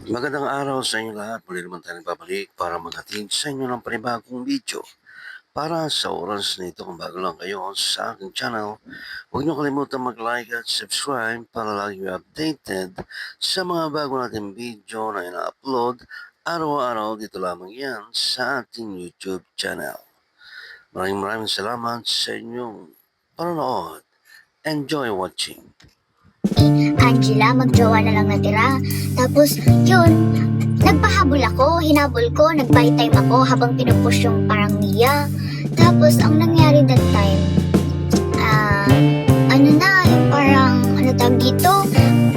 Magandang araw sa inyo lahat. Muli naman tayo nagbabalik para maghatid sa inyo ng panibagong video. Para sa oras na ito, kung bago lang kayo sa aking channel, huwag niyo kalimutan mag-like at subscribe para lagi kayo updated sa mga bago nating video na ina-upload araw-araw dito lamang yan sa ating YouTube channel. Maraming salamat sa inyong panonood. Enjoy watching. Angela, magjowa na lang natira. Tapos, yun, nagpahabol ako, hinabol ko, nag-buy time ako habang pinupush yung parang Mia. Tapos, ang nangyari that time, yung parang, tawag dito,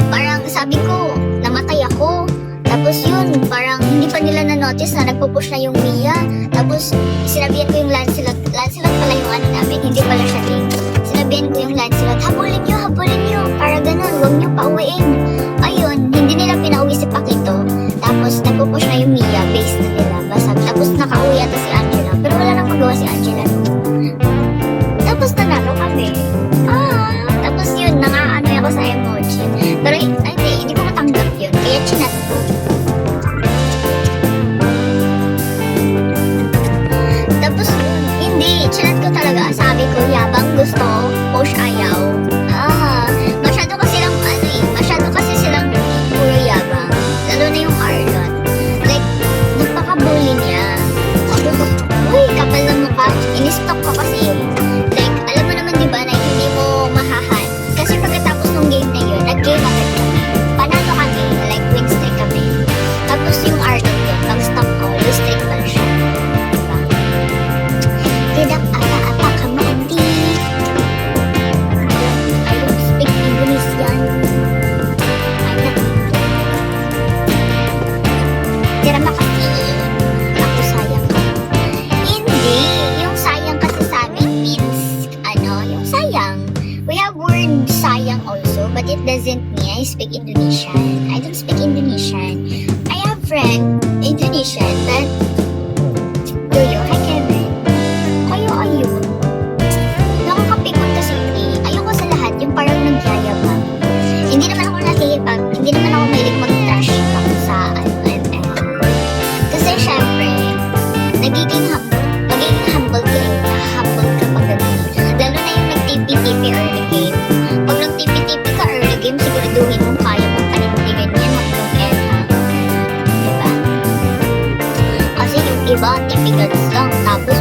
parang sabi ko, namatay ako. Tapos yun, parang hindi pa nila na-notice na nagpupush na yung Mia. Tapos, sinabihan ko yung Lancelot pala yung ano namin, hindi pala siya ring. Sinabihan ko yung Lancelot, habulin nyo, para ganun, huwag nyo pauwiin. Ayun, hindi nila pinauwi si Pakito. Tapos, nagpupush na yung Mia, base na nila, basag. Tapos, nakauwi ata si Angela, pero wala nang magawa si Angela. Tapos, nanalo kami. Tapos yun, nangaano ako sa emoji. Pero, hindi ko matanggap yun, kaya chinat ko. Tapos, hindi, chinat ko talaga. Sabi ko, yabang gusto, push ayaw. Masyado kasi silang puro yabang. Lalo na yung Arlot. Like, nagpaka-bully niya. Sabi ko, uy, kapal ng mukha. In-stalk ko kasi yun. Like, alam mo naman diba na hindi mo mahahan. Kasi pagkatapos ng game na yun, nag-game agad kami. Panalo kami, like win streak kami. Tapos yung Arlot yun, pag-stalk ko, lose streak pala siya. Diba? Tidak ata-ata ka mandi. I don't speak Indonesian. Tira makasi. Ako sayang ka. Hindi. Yung sayang kasi sa amin means, yung sayang. We have word sayang also, but it doesn't mean I speak Indonesian. I don't speak Indonesian. I have friend Indonesian, but Yoyo, hi Kevin. Ayun. Nakakapikon kasi ayoko sa lahat yung parang nagyayabang. Hindi naman ako mahilig mag-trash talk sa MM. Kasi syempre, magiging humble ka pag ganun. Lalo na yung nag-TP-TP early game. Pag nag-TP-TP ka early game, siguraduhin mo kaya mong panindigan yan hanggang end. Diba? Kasi yung iba, typicals lang, tapos